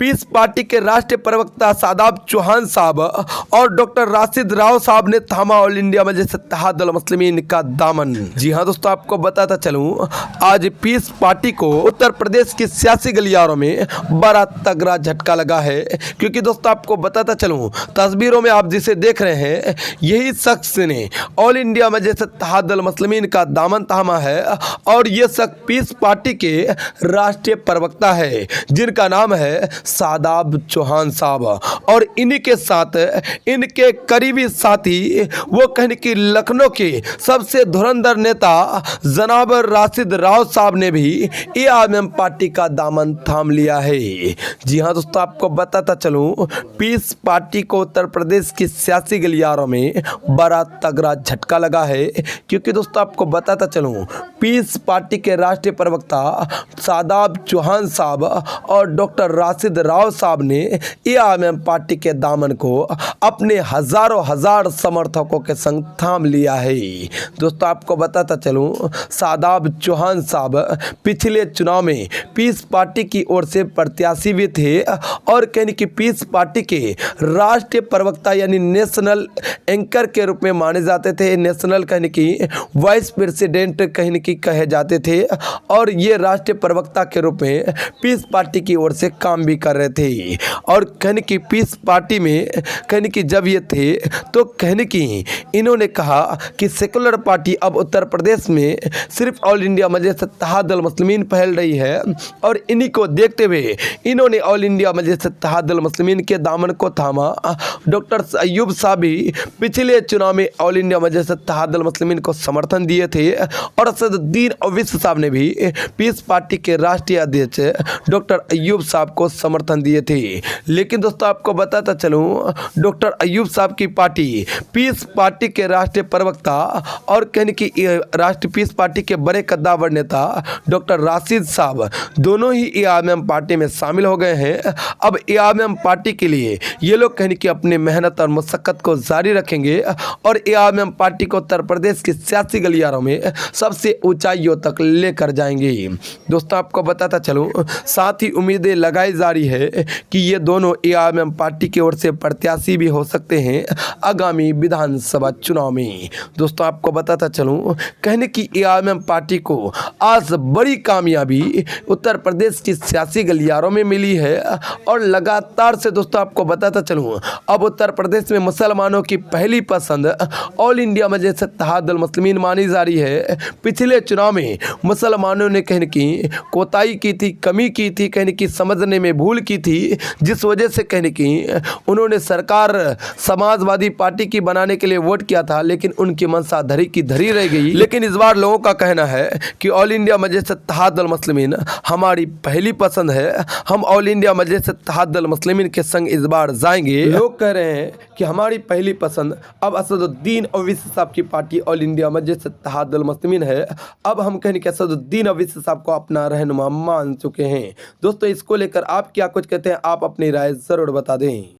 Piece party के राष्ट्रीय प्रवक्ता शादाब चौहान साहब और डॉक्टर राशिद राव साहब ने थामा ऑल इंडिया मजलिस इत्तेहादुल मुस्लिमीन का दामन। जी हाँ दोस्तों, आपको बताता चलूं, आज पीस पार्टी को उत्तर प्रदेश की सियासी गलियारों में बड़ा तगड़ा झटका लगा है। क्योंकि दोस्तों आपको बताता चलूं, तस्वीरों में आप जिसे देख रहे हैं, यही शख्स ने ऑल इंडिया मजलिस इत्तेहादुल मुस्लिमीन का दामन थामा है और ये शख्स पीस पार्टी के राष्ट्रीय प्रवक्ता है, जिनका नाम है शादाब चौहान साहब। और इन्हीं के साथ इनके करीबी साथी, वो कहने की लखनऊ के सबसे धुरंधर नेता जनाब राशिद राव साहब ने भी एआईएम पार्टी का दामन थाम लिया है। जी हाँ दोस्तों, आपको बताता चलूं, पीस पार्टी को उत्तर प्रदेश की सियासी गलियारों में बड़ा तगड़ा झटका लगा है। क्योंकि दोस्तों आपको बताता चलूं, पीस पार्टी के राष्ट्रीय प्रवक्ता शादाब चौहान साहब और डॉक्टर राशिद राव साहब ने एआईएम पार्टी के दामन को अपने हजारों हजार समर्थकों के संग थाम लिया है। दोस्तों आपको बताता चलूं, शादाब चौहान साहब पिछले चुनाव में पीस पार्टी की ओर से प्रत्याशी भी थे और कहने की पीस पार्टी के राष्ट्रीय प्रवक्ता यानी नेशनल एंकर के रूप में माने जाते थे। नेशनल कहने की वाइस प्रेसिडेंट कहने की कहे जाते थे और ये राष्ट्रीय प्रवक्ता के रूप में पीस पार्टी की ओर से काम भी कर रहे थे। और कहने की पीस पार्टी में कहने की जब ये थे तो कहने की इन्होंने कहा कि सेकुलर पार्टी अब उत्तर प्रदेश में सिर्फ ऑल इंडिया मजलिस इत्तेहादुल मुस्लिमीन फैल रही है और इन्हीं को देखते हुए इन्होंने ऑल इंडिया मजलिस इत्तेहादुल मुस्लिमीन के दामन को थामा। डॉक्टर अय्यूब साहब भी पिछले चुनाव में ऑल इंडिया मजलिस इत्तेहादुल मुस्लिमीन को समर्थन दिए थे और असदुद्दीन ओवैसी साहब ने भी पीस पार्टी के राष्ट्रीय अध्यक्ष डॉक्टर अय्यूब साहब को समर्थन दिए थे। लेकिन दोस्तों आपको बताता चलूं, डॉक्टर अय्यूब साहब की पार्टी पीस पार्टी के राष्ट्रीय प्रवक्ता और कहने की राष्ट्रीय पीस पार्टी के बड़े कद्दावर नेता डॉक्टर राशिद साहब दोनों ही एआईएम पार्टी में शामिल हो गए हैं। अब एआईएम पार्टी के लिए ये लोग कहने की अपनी मेहनत और मुशक्कत को जारी रखेंगे और एआईएम पार्टी को उत्तर प्रदेश की सियासी गलियारों में सबसे ऊंचाइयों तक लेकर जाएंगे। दोस्तों आपको बताता चलूं, साथ ही उम्मीदें लगाई जा रही है कि ये दोनों एआईएम पार्टी की ओर से प्रत्याशी भी हो सकते हैं आगामी विधानसभा चुनाव में। दोस्तों आपको बताता चलूं, कहने की एआईएम पार्टी को आज बड़ी कामयाबी उत्तर प्रदेश की सियासी गलियारों में मिली है और लगातार से दोस्तों आपको बताता चलूं, अब उत्तर प्रदेश में मुसलमानों की पहली पसंद ऑल इंडिया मजलिस इत्तेहादुल मुस्लिमीन मानी जा रही है। पिछले चुनाव में मुसलमानों ने कहने की कोताही की थी, कमी की थी, कहने की समझने में भूल की थी, जिस वजह से कहने की उन्होंने सरकार समाजवादी पार्टी की बनाने के लिए वोट किया था, लेकिन उनकी मंशा धरी की धरी रह गई। लेकिन इस बार लोगों का कहना है कि ऑल इंडिया मजलिस इत्तेहादुल मुस्लिमीन हमारी पहली पसंद है, हम ऑल इंडिया मजलिस इत्तेहादुल मुस्लिमीन के संग इस बार जाएंगे। लोग कह रहे हैं कि हमारी पहली पसंद अब असदुद्दीन ओवैसी साहब की पार्टी ऑल इंडिया मजलिस इत्तेहादुल मुस्लिमीन है। अब हम कहने के असदुद्दीन ओवैसी साहब को अपना रहनुमा मान चुके हैं। दोस्तों इसको लेकर आप क्या कुछ कहते हैं, आप अपनी राय जरूर बता दें।